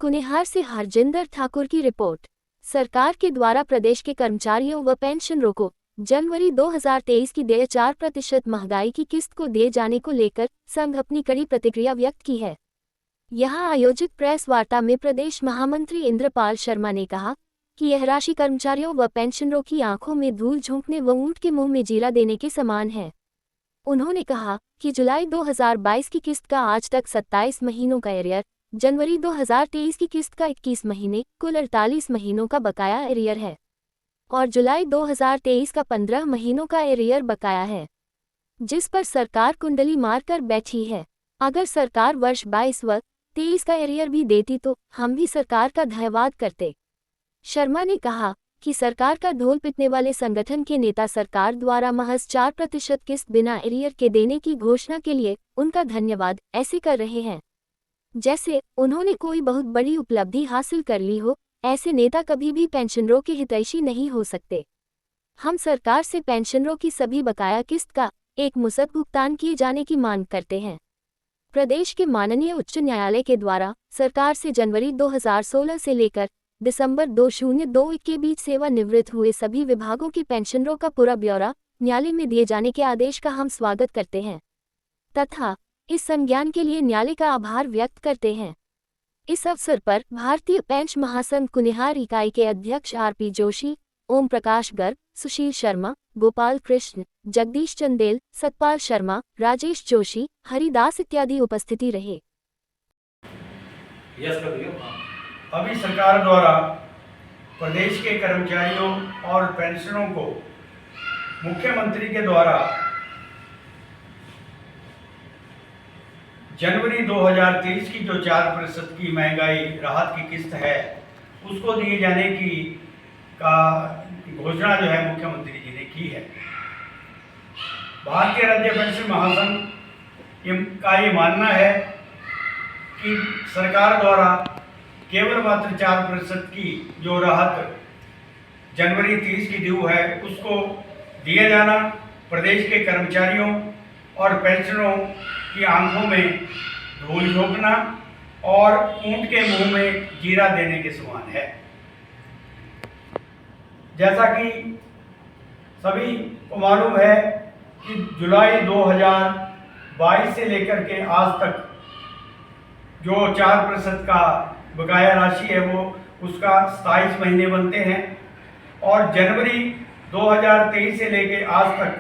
कुनिहार से हरजिंदर ठाकुर की रिपोर्ट। सरकार के द्वारा प्रदेश के कर्मचारियों व पेंशनरों को जनवरी 2023 की देय 4% महंगाई की किस्त को दिए जाने को लेकर संघ अपनी कड़ी प्रतिक्रिया व्यक्त की है। यहां आयोजित प्रेस वार्ता में प्रदेश महामंत्री इंद्रपाल शर्मा ने कहा कि यह राशि कर्मचारियों व पेंशनरों की आंखों में धूल झोंकने व ऊंट के मुंह में जीरा देने के समान है। उन्होंने कहा कि जुलाई 2022 की किस्त का आज तक 27 महीनों का एरियर, जनवरी 2023 की किस्त का 21 महीने, कुल 48 महीनों का बकाया एरियर है और जुलाई 2023 का 15 महीनों का एरियर बकाया है, जिस पर सरकार कुंडली मारकर बैठी है। अगर सरकार वर्ष 22 व 23 का एरियर भी देती तो हम भी सरकार का धन्यवाद करते। शर्मा ने कहा कि सरकार का ढोल पीटने वाले संगठन के नेता सरकार द्वारा महज 4% किस्त बिना एरियर के देने की घोषणा के लिए उनका धन्यवाद ऐसे कर रहे हैं जैसे उन्होंने कोई बहुत बड़ी उपलब्धि हासिल कर ली हो। ऐसे नेता कभी भी पेंशनरों के हितैषी नहीं हो सकते। हम सरकार से पेंशनरों की सभी बकाया किस्त का एक मुश्त भुगतान किए जाने की मांग करते हैं। प्रदेश के माननीय उच्च न्यायालय के द्वारा सरकार से जनवरी 2016 से लेकर दिसंबर 2021 के बीच सेवानिवृत्त हुए सभी विभागों के पेंशनरों का पूरा ब्यौरा न्यायालय में दिए जाने के आदेश का हम स्वागत करते हैं तथा इस संज्ञान के लिए न्यायालय का आभार व्यक्त करते हैं। इस अवसर पर भारतीय पेंश महासंघ कुनिहार इकाई के अध्यक्ष आरपी जोशी, ओम प्रकाश गर्ग, सुशील शर्मा, गोपाल कृष्ण, जगदीश चंदेल, सतपाल शर्मा, राजेश जोशी, हरिदास इत्यादि उपस्थिति रहे। अभी सरकार द्वारा प्रदेश के कर्मचारियों और पेंशनरों को मुख्यमंत्री के द्वारा जनवरी 2023 की जो 4% की महंगाई राहत की किस्त है उसको दिए जाने की घोषणा जो है मुख्यमंत्री जी ने की है। भारतीय राज्य पेंशन महासंघ का ये मानना है कि सरकार द्वारा केवल मात्र 4% की जो राहत जनवरी 30 की ड्यू है उसको दिया जाना प्रदेश के कर्मचारियों और पेंशनरों की आंखों में धूल झोंकना और ऊंट के मुंह में जीरा देने के समान है। जैसा कि सभी को मालूम है कि जुलाई 2022 से लेकर के आज तक जो 4% का बकाया राशि है वो उसका 27 महीने बनते हैं और जनवरी 2023 से लेकर आज तक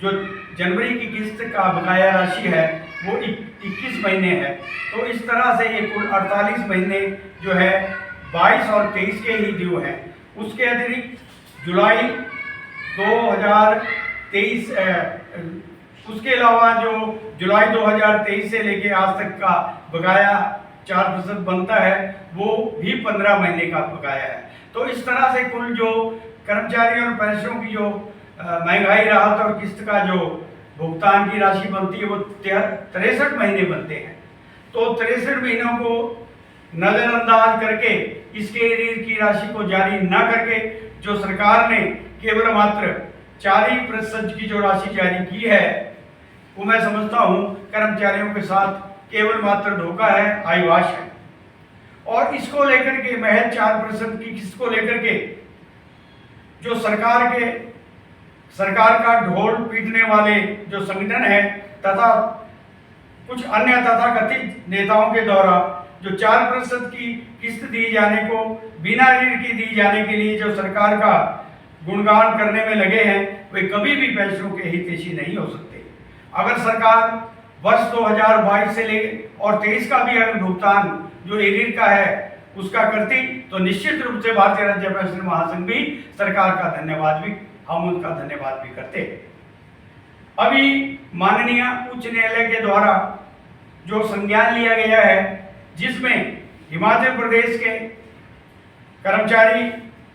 जो जनवरी की किस्त का बकाया राशि है वो 21 महीने है। तो इस तरह से ये कुल 48 महीने जो है 22 और 23 के ही ड्यू है। उसके अतिरिक्त जुलाई 2023 उसके अलावा जो जुलाई 2023 से लेकर आज तक का बकाया 4% बनता है वो भी 15 महीने का बकाया है। तो इस तरह से कुल जो कर्मचारियों और पेंशनरों की जो महंगाई राहत और किस्त का जो भुगतान की राशि बनती है वो 63 महीने बनते हैं। तो 63 महीनों को नज़रअंदाज करके इसके एरियर की राशि को जारी न करके जो सरकार ने केवल मात्र 4% की जो राशि जारी की है वो मैं समझता हूँ कर्मचारियों के साथ केवल मात्र धोखा है, आईवाश है। और इसको लेकर के महज 4% की किस्त को लेकर के जो सरकार का ढोल पीटने वाले जो संगठन है तथा कुछ अन्य तथाकथित नेताओं के द्वारा जो 4% की किस्त दी जाने को बिना ऋण की दी जाने के लिए जो सरकार का गुणगान करने में लगे हैं वे कभी भी पेंशनरों के हितैषी नहीं हो सकते। अगर सरकार वर्ष 2022 से ले और 23 का भी अगर भुगतान जो एरियर का है उसका करती तो निश्चित रूप से भारतीय राज्य पेंशन महासंघ भी सरकार का धन्यवाद भी हम उनका धन्यवाद भी करते। अभी माननीय उच्च न्यायालय के द्वारा जो संज्ञान लिया गया है जिसमें हिमाचल प्रदेश के कर्मचारी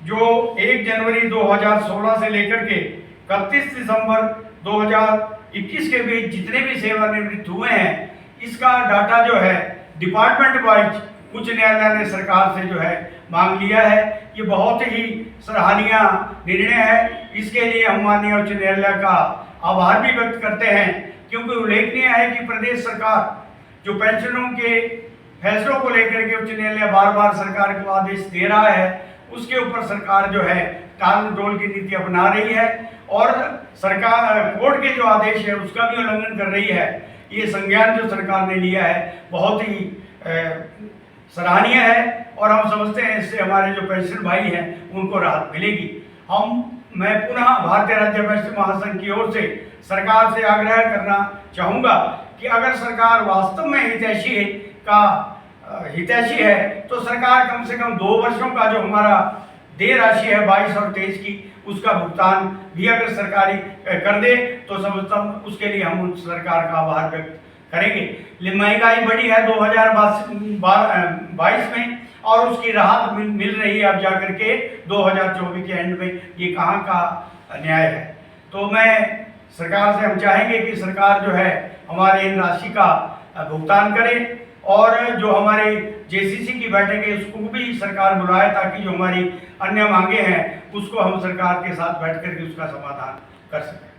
जो 1 जनवरी 2016 से लेकर के 31 दिसंबर 2021 के बीच जितने भी सेवानिवृत्त हुए हैं इसका डाटा जो है डिपार्टमेंट वाइज उच्च न्यायालय ने सरकार से जो है मांग लिया है। ये बहुत ही सराहनीय निर्णय है। इसके लिए हम माननीय उच्च न्यायालय का आभार भी व्यक्त करते हैं क्योंकि उल्लेखनीय है कि प्रदेश सरकार जो पेंशनरों के फैसलों को लेकर के उच्च न्यायालय बार बार सरकार को आदेश दे रहा है, उसके ऊपर सरकार जो है टाल मटोल की नीति अपना रही है और सरकार कोर्ट के जो आदेश है उसका भी उल्लंघन कर रही है। ये संज्ञान जो सरकार ने लिया है बहुत ही सराहनीय है और हम समझते हैं इससे हमारे जो पेंशन भाई हैं उनको राहत मिलेगी। मैं पुनः भारतीय राज्य पेंशन महासंघ की ओर से सरकार से आग्रह करना चाहूँगा कि अगर सरकार वास्तव में हितैषी है तो सरकार कम से कम 2 वर्षों का जो हमारा देय राशि है 22 और 23 की, उसका भुगतान भी अगर सरकारी कर दे तो समझता हूँ उसके लिए हम उस सरकार का आभार व्यक्त करेंगे। महंगाई बढ़ी है 2022 में और उसकी राहत मिल रही है अब जाकर के 2024 के एंड में, ये कहाँ का न्याय है। तो मैं सरकार से हम चाहेंगे कि सरकार जो है हमारे इन राशि का भुगतान करे और जो हमारी जेसीसी की बैठक है उसको भी सरकार बुलाए ताकि जो हमारी अन्य मांगे हैं उसको हम सरकार के साथ बैठ करके उसका समाधान कर सकें।